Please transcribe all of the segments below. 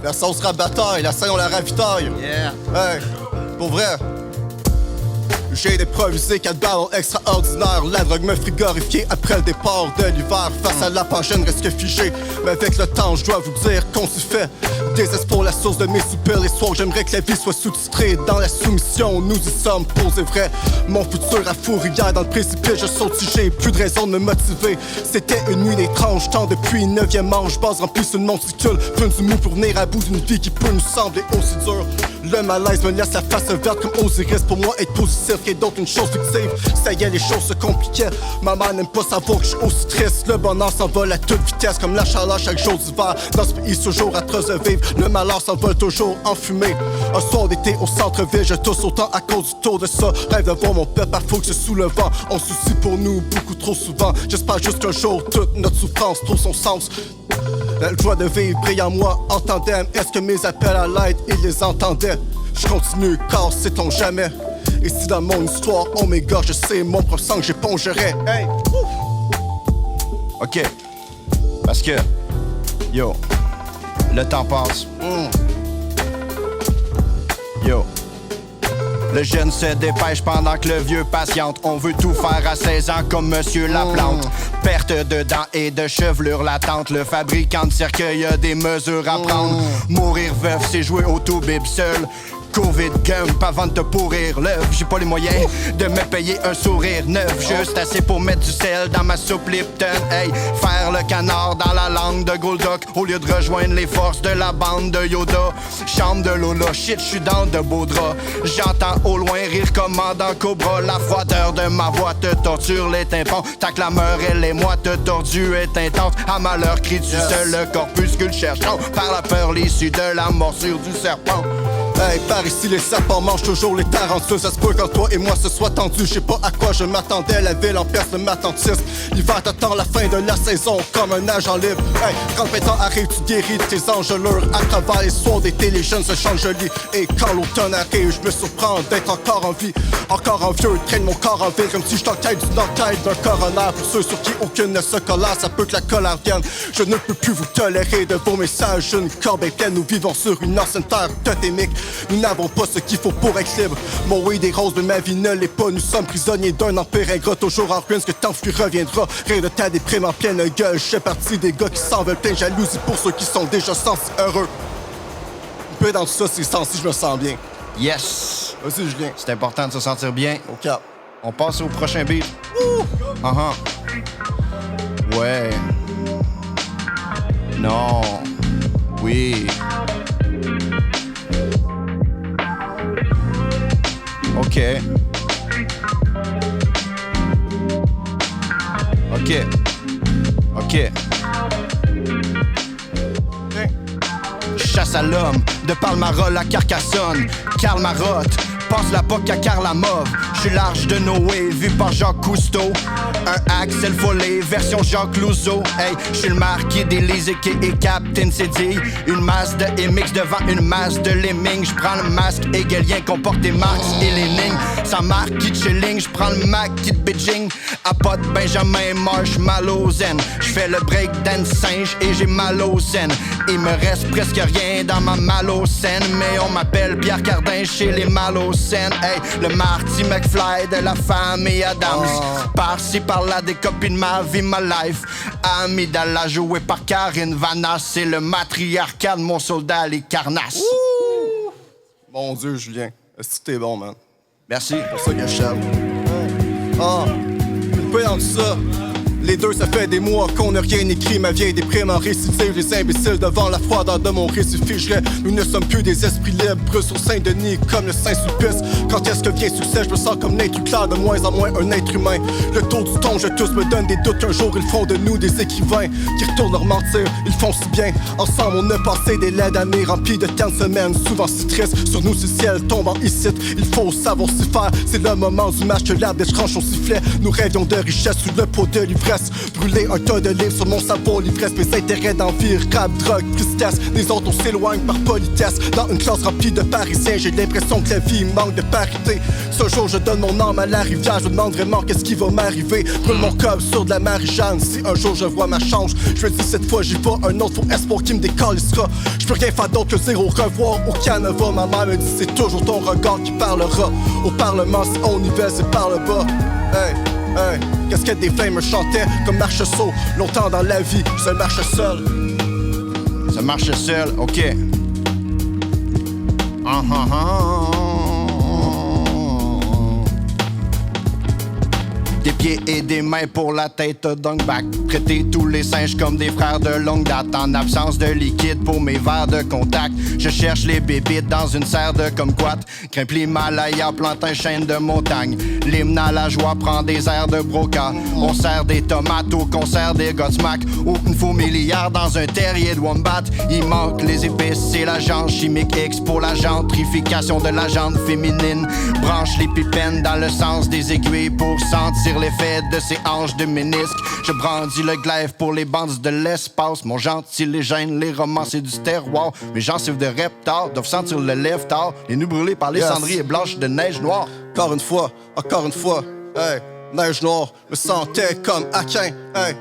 La sauce rabataille, la scène on la ravitaille. Yeah. Hey, pour vrai. J'ai improvisé 4 balles extraordinaires. La drogue me frigorifiait après le départ de l'hiver. Face à la pangène reste que figé. Mais avec le temps, je dois vous dire qu'on s'y fait. Désespoir la source de mes soupirs. Les soirs, j'aimerais que la vie soit sous-titrée. Dans la soumission, nous y sommes posés vrais. Mon futur à fourrière dans le précipice. Je saute si j'ai plus de raison de me motiver. C'était une nuit étrange, tant depuis 9e manche. Base remplie sur le monticule. Prune du mou pour venir à bout d'une vie qui peut nous sembler aussi dure. Le malaise me laisse la face verte comme Osiris. Pour moi, être positif est donc une chose fictive. Ça y est, les choses se compliquaient. Maman n'aime pas savoir que je suis aussi triste. Le bonheur s'envole à toute vitesse comme la chaleur chaque jour d'hiver. Dans ce pays toujours atroce de vivre, le malheur s'envole toujours en fumée. Un soir d'été au centre-ville, je tousse autant à cause du tour de ça. Rêve de voir mon peuple à faux que sous le vent. On se soucie pour nous beaucoup trop souvent. J'espère juste qu'un jour toute notre souffrance trouve son sens. La joie de vivre brille en moi en tandem. Est-ce que mes appels à l'aide, ils les entendaient? Je continue car sait-on jamais. Et si dans mon histoire on m'égorge, je sais mon propre sang que j'épongerai. Hey! OK. Parce que, yo, le temps passe. Yo. Le jeune se dépêche pendant que le vieux patiente. On veut tout faire à 16 ans comme Monsieur Laplante. Perte de dents et de chevelure latente. Le fabricant de cercueil a des mesures à prendre. Mourir veuf, c'est jouer au tout bib seul. Covid gump avant de te pourrir l'œuf. J'ai pas les moyens de me payer un sourire neuf. Juste assez pour mettre du sel dans ma soupe Lipton. Hey, faire le canard dans la langue de Goldock au lieu de rejoindre les forces de la bande de Yoda. Chambre de Lola, shit, j'suis dans de beaux draps. J'entends au loin rire commandant Cobra. La froideur de ma voix te torture les tympans. Ta clameur, elle et moi te tordue est intense. À malheur, crie du seul le corpuscule cherchant par la peur l'issue de la morsure du serpent. Hey, par ici les serpents mangent toujours les tarentueux. Ça se peut quand toi et moi se soit tendu. Je sais pas à quoi je m'attendais, la ville en perce de m'attentisme. L'hiver t'attend la fin de la saison comme un agent libre. Hey, quand le printemps arrive, tu guéris de tes engelures. À travers les soirs d'été, les jeunes se changent jolis. Et quand l'automne arrive, je me surprends d'être encore en vie. Encore en vieux, traîne mon corps en ville comme si je t'enquête d'une enquête d'un coroner. Pour ceux sur qui aucune ne se colère, ça peut que la colère vienne. Je ne peux plus vous tolérer de vos messages. Une corbeille pleine, nous vivons sur une ancienne terre totémique. Nous n'avons pas ce qu'il faut pour être libre. Mon oui des roses de ma vie ne l'est pas. Nous sommes prisonniers d'un empire ingrat, toujours en ruine. Ce que t'enfuis reviendra. Rien de ta déprime en pleine gueule. Je fais partie des gars qui s'en veulent plein de jalousie pour ceux qui sont déjà sensés heureux. Un peu dans tout ça, c'est senti, je me sens bien. Yes! Vas-y, Julien. C'est important de se sentir bien. Au cap. On passe au prochain beat. Ouais. Non. Oui. OK. OK. OK. Chasse à l'homme, de Palmarol à Carcassonne. Karl Marotte, passe la POC à Karl Mauve. J'suis large de Noé, vu par Jacques Cousteau. Un Axel Follet, version Jacques Louzeau. Hey, j'suis le marquis d'Élysée et Captain Cédille. Une masse de MX devant une masse de Lemming. J'prends le masque hegelien comporte des Marx et Lénine. Sans marquis de Schilling, j'prends le maquis de Beijing. À pas de Benjamin Marshmallow Zen. J'fais le breakdance singe et j'ai mal aux scènes. Il me reste presque rien dans ma malocène. Mais on m'appelle Pierre Cardin chez les malocènes. Hey, le Marty McFly de la famille Adams. Par-ci par-là des copines, ma vie, ma life. Amidala joué par Karine Vanasse. C'est le matriarcat de mon soldat, les carnasses. Mon Dieu, Julien. Est-ce que t'es bon, man? Merci. C'est pour ça que je chante. Une peu dans tout ça. Les deux, ça fait des mois qu'on n'a rien écrit. Ma vieille déprime en récidive. Les imbéciles devant la froideur de mon récit figerait. Nous ne sommes plus des esprits libres sur Saint-Denis comme le Saint-Sulpice. Quand est-ce que vient succès? Je me sens comme l'être clair, de moins en moins un être humain. Le tour du ton, je tous me donne des doutes qu'un jour ils feront de nous des écrivains qui retournent leur mentir. Ils font si bien. Ensemble, on a passé des laides années remplies de ternes semaines, souvent si tristes. Sur nous, si le ciel tombe en icite, il faut savoir s'y faire. C'est le moment du match que l'arbre tranche au sifflet. Nous rêvions de richesse sous le pot de l'ivresse. stress. Brûler un tas de livres sur mon sabot, l'ivresse, mes intérêts d'envie, rap, drogue, tristesse. Les autres on s'éloigne par politesse. Dans une classe remplie de parisiens, j'ai l'impression que la vie manque de parité. Ce jour je donne mon âme à la rivière, je me demande vraiment qu'est-ce qui va m'arriver. Brûle mon corps sur de la Marie-Jeanne, si un jour je vois ma chance, je me dis cette fois j'y vais, un autre faux espoir qui me décalissera. Je peux rien faire d'autre que dire au revoir au Canada. Ma mère me dit c'est toujours ton regard qui parlera. Au Parlement si on y va c'est par le bas. Hey, hey, Casquette des flammes me chantait comme Marcheseau. Longtemps dans la vie, je marche seul. Ça marche seul, ok. Des pieds et des mains pour la tête dongback. Traiter tous les singes comme des frères de longue date. En absence de liquide pour mes verres de contact, je cherche les bébites dans une serre de kumquat. Grimpe l'Himalaya, plante un chêne de montagne. L'hymne à la joie prend des airs de broca. On sert des tomates au concert des Godsmack. Aucune faux milliard dans un terrier de wombat. Il manque les épices et la jante chimique X pour la gentrification de la jante féminine. Branche les pipennes dans le sens des aiguilles pour sentir l'effet de ses hanches de ménisque. Je brandis le glaive pour les bandes de l'espace. Mon gentil les gènes, les romans c'est du terroir. Mes gencives de reptile doivent sentir le lève tard. Les nus brûlés par les cendriers blanches de neige noire. Encore une fois, hey, neige noire, me sentais comme Aquin, hey.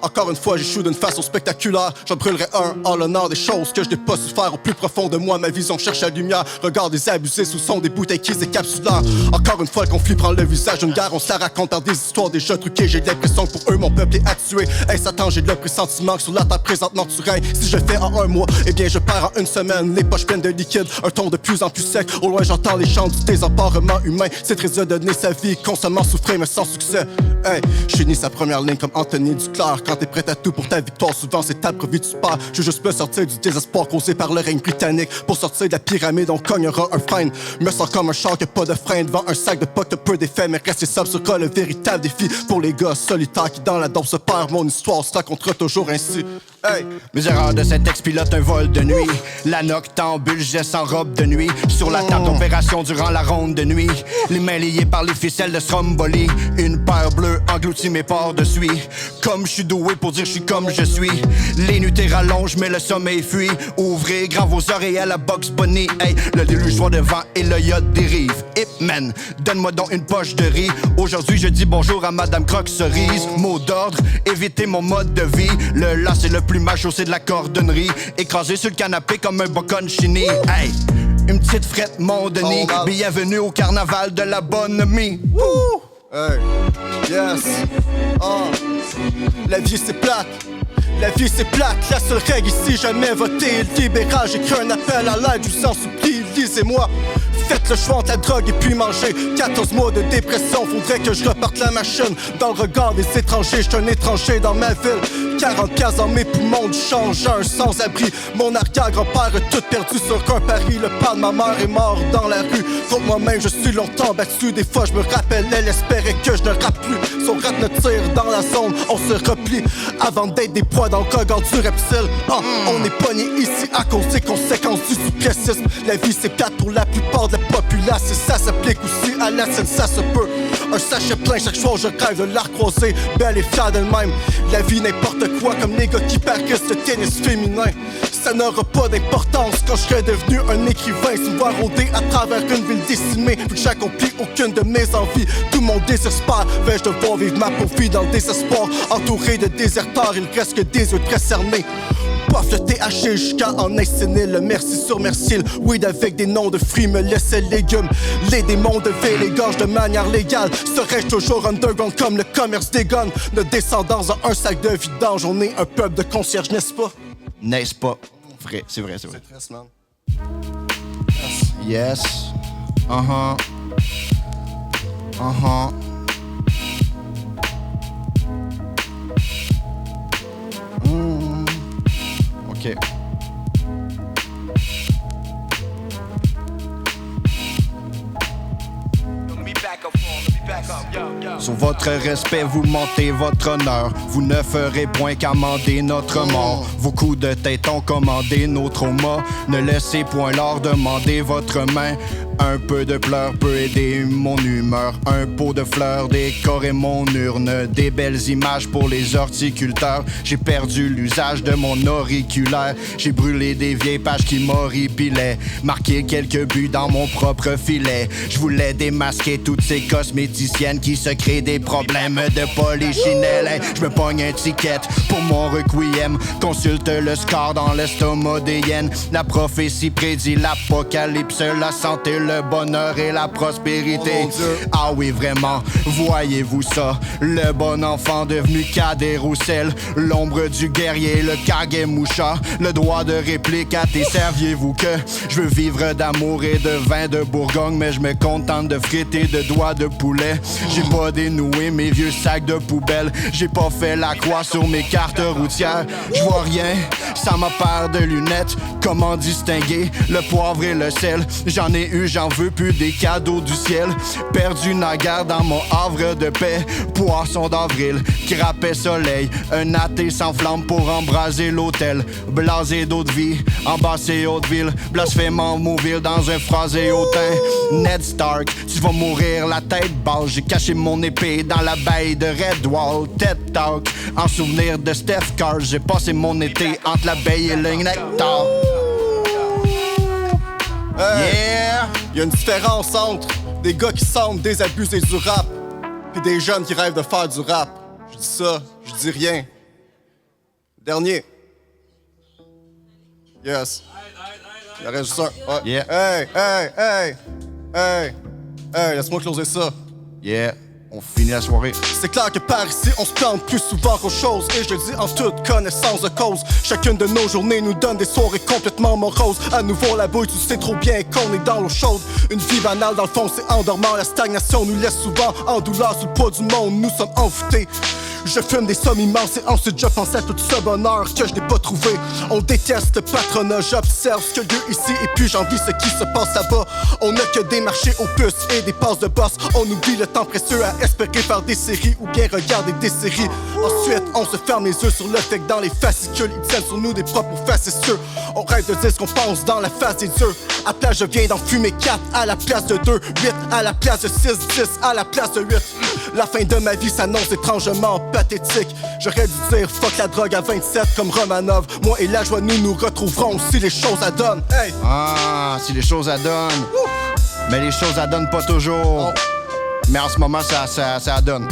Encore une fois, j'échoue d'une façon spectaculaire. J'en brûlerai un en l'honneur des choses que je n'ai pas su faire au plus profond de moi. Ma vision cherche la lumière. Regarde des abusés sous son des bouteilles qui s'écapsulent. Encore une fois, le conflit prend le visage d'une guerre. On se la raconte dans des histoires déjà truquées. J'ai l'impression que pour eux, mon peuple est actué. Hey, Satan, j'ai le pressentiment que sur la terre présentement tu règnes. Si je le fais en un mois, eh bien je perds en une semaine. Les poches pleines de liquide, un ton de plus en plus sec. Au loin, j'entends les chants du désemparement humain. C'est triste de donner sa vie, constamment souffrir mais sans succès. Hey, je finis sa première ligne comme Anthony Duclair. Quand t'es prêt à tout pour ta victoire, souvent c'est ta vie tu pars. Je veux juste me sortir du désespoir causé par le règne britannique. Pour sortir de la pyramide, on cognera un frein. Me sens comme un char qui a pas de frein devant un sac de potes de peu d'effet. Mais rester sobre sera le véritable défi pour les gars solitaires qui dans la danse se perdent. Mon histoire se racontera toujours ainsi. Hey. Mes erreurs de cet ex-pilote, un vol de nuit. La noctambule, je sans robe de nuit. Sur la table d'opération durant la ronde de nuit. Les mains liées par les ficelles de Stromboli. Une paire bleue engloutit mes pores de suie. Comme je suis doué pour dire je suis comme je suis. Les nuitées rallongent mais le sommeil fuit. Ouvrez grand vos oreilles à la Bugs Bunny. Hey, le déluge voit devant et le yacht dérive. Hipman, donne-moi donc une poche de riz. Aujourd'hui je dis bonjour à Madame Croque Cerise. Mot d'ordre, évitez mon mode de vie. Le là c'est le plus mal chaussé de la cordonnerie. Écrasé sur le canapé comme un bocconcini. Hey, une petite frette Mont-Denis. Bienvenue au carnaval de la bonhomie. Hey, yes. Oh. La vie c'est plate. La vie c'est plate, la seule règle ici, jamais voter libéral. J'écris un appel à l'aide, je vous en supplie, lisez-moi. Faites le choix entre la drogue et puis manger. 14 mois de dépression, faudrait que je reparte la machine. Dans le regard des étrangers, j'suis un étranger dans ma ville. 40 piastres dans mes poumons, du change, un sans-abri. Mon arrière-grand-père a tout perdu sur un pari. Le père de ma mère est mort dans la rue. Contre moi-même, je suis longtemps battu. Des fois, je me rappelle, elle espérait que je ne rappe plus. Son rap ne tire dans la zone, on se replie. Avant d'être des poids dans le regard du reptile. On est pogné ici à cause des conséquences du suppressisme. La vie, c'est plate pour la plupart de la population. Ça s'applique aussi à la scène, ça se peut. Un sachet plein, chaque soir je rêve de la recroiser. Belle et fière d'elle-même. La vie n'importe quoi comme les gars qui parquissent le tennis féminin. Ça n'aura pas d'importance quand je serai devenu un écrivain. Souvent rôdé à travers une ville décimée. Vu que j'accomplis aucune de mes envies. Tout mon désir se perd. Vais-je devoir vivre ma pauvre vie dans le désespoir. Entouré de déserteurs, il reste que des yeux très cernés. Pof le THC jusqu'à en assainir le merci sur merci. Weed avec des noms de fruits me laissait légumes. Les démons de V les gorges de manière légale. Serais-je toujours underground comme le commerce des guns? Ne descend dans un sac de vidange. On est un peuple de concierge, n'est-ce pas? N'est-ce pas? Vrai, c'est vrai, c'est vrai. C'est triste, man. Yes. Uh-huh. Uh-huh. OK. Sur votre respect, vous montez votre honneur. Vous ne ferez point qu'amender notre mort. Vos coups de tête ont commandé nos traumas. Ne laissez point leur demander votre main. Un peu de pleurs peut aider mon humeur. Un pot de fleurs décorer mon urne. Des belles images pour les horticulteurs. J'ai perdu l'usage de mon auriculaire. J'ai brûlé des vieilles pages qui m'horripilaient. Marqué quelques buts dans mon propre filet. Je voulais démasquer toutes ces cosméticiennes qui se créent des problèmes de polichinelle. Hey, je me pogne un ticket pour mon requiem. Consulte le score dans l'estomac des hyènes. La prophétie prédit l'apocalypse, la santé, le bonheur et la prospérité. Ah oui, vraiment, voyez-vous ça? Le bon enfant devenu cadet Roussel. L'ombre du guerrier, le Kagemoucha. Le droit de réplique à tes serviez-vous que je veux vivre d'amour et de vin de Bourgogne, mais je me contente de frites et de doigts de poulet. J'ai pas dénoué mes vieux sacs de poubelle. J'ai pas fait la croix sur mes cartes routières. Je vois rien, ça m'a paire de lunettes. Comment distinguer le poivre et le sel? J'en ai eu, j'en veux plus des cadeaux du ciel. Perdu naguère dans mon havre de paix. Poisson d'avril, crapet soleil. Un athée sans flamme pour embraser l'hôtel. Blasé d'eau de vie, embassé Hauteville. Blasphémant Mouville dans un phrasé hautain. Ned Stark, tu vas mourir la tête basse. J'ai caché mon épée dans la baie de Redwall. TED Talk, en souvenir de Steph Curry. J'ai passé mon été entre l'abeille et le nectar. Yeah! Y a une différence entre des gars qui semblent désabusés du rap pis des jeunes qui rêvent de faire du rap. Je dis ça, je dis rien. Dernier. Yes. Il en reste juste un. Ouais. Yeah. Hey, laisse-moi closer ça. Yeah, on finit la soirée. C'est clair que par ici, on se plante plus souvent qu'autre chose. Et je le dis en toute connaissance de cause. Chacune de nos journées nous donne des soirées complètement moroses. À nouveau la bouille, tu sais trop bien qu'on est dans l'eau chaude. Une vie banale dans le fond, c'est endormant. La stagnation nous laisse souvent en douleur sous le poids du monde. Nous sommes envoûtés. Je fume des sommes immenses et ensuite je pense à tout ce bonheur que je n'ai pas trouvé. On déteste le patronat, j'observe ce qu'il y a lieu ici et puis j'envie ce qui se passe là-bas. On n'a que des marchés aux puces et des passes de boss. On oublie le temps précieux à espérer faire des séries ou bien regarder des séries. Ensuite, on se ferme les yeux sur le fait que dans les fascicules, ils tiennent sur nous des propres facétieux. On rêve de dire ce qu'on pense dans la face des dieux. À place, je viens d'en fumer 4 à la place de 2, 8 à la place de 6, 10 à la place de 8. La fin de ma vie s'annonce étrangement pathétique. J'aurais dû dire fuck la drogue à 27 comme Romanov. Moi et la joie, nous retrouverons si les choses adonnent. Hey! Ah, si les choses adonnent. Mais les choses adonnent pas toujours. Mais en ce moment, ça adonne.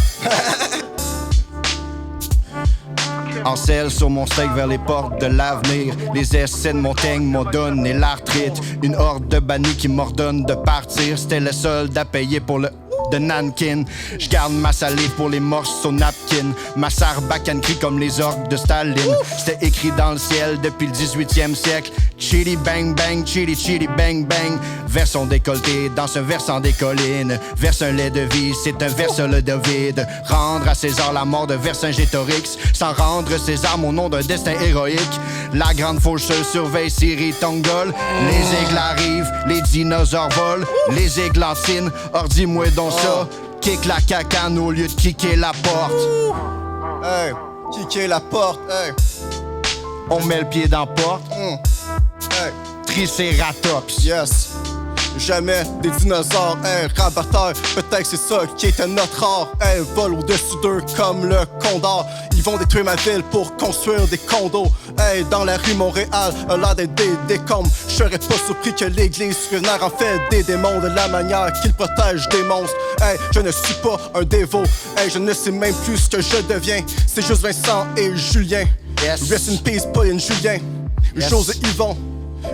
En selle sur mon steak vers les portes de l'avenir. Les essais de montagne m'ont donné l'arthrite. Une horde de bannis qui m'ordonne de partir. C'était le soldat payé pour le de Nankin. J'garde ma salive pour les morses au napkin. Ma sarbacane crie comme les orques de Staline. C'était écrit dans le ciel depuis le 18e siècle. Chitty bang bang, chitty chitty bang bang. Version décolleté dans ce versant des collines. Verse un lait de vie, c'est un verse le de vide. Rendre à César la mort de Vercingétorix. Sans rendre César mon nom d'un destin héroïque. La grande faucheuse surveille Siri Tongol. Les aigles arrivent, les dinosaures volent. Les églantines, ordi-moi donc ça. Kick la cacane au lieu de kicker la porte. Hey, kicker la porte, hey. On met le pied dans la porte. Hey. Triceratops. Yes. Jamais des dinosaures, hey, rabatteurs. Peut-être c'est ça qui était notre art. Hey, vol au-dessus d'eux comme le condor. Ils vont détruire ma ville pour construire des condos. Hey, dans la rue Montréal, a l'air d'être des décombres. Je serais pas surpris que l'église vénère en fait des démons de la manière qu'ils protègent des monstres. Hey, je ne suis pas un dévot. Hey, je ne sais même plus ce que je deviens. C'est juste Vincent et Julien. Yes. Rest in peace, Pauline Julien. Yes. José Yvon.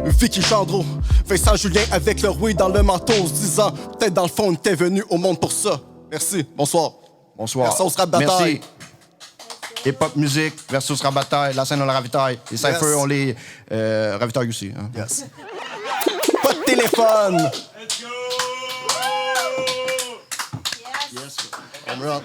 Vicky Gendreau, Vincent Julien avec leur oui dans le manteau en se disant peut-être dans le fond on était venu au monde pour ça. Merci, bonsoir. Bonsoir. Versus rap bataille. Merci. Hip-hop musique versus rap bataille. La scène on la ravitaille. Les cyphers Yes. on les ravitaille aussi. Hein. Yes. Pas de téléphone. Let's go! Yes. I'm wrong.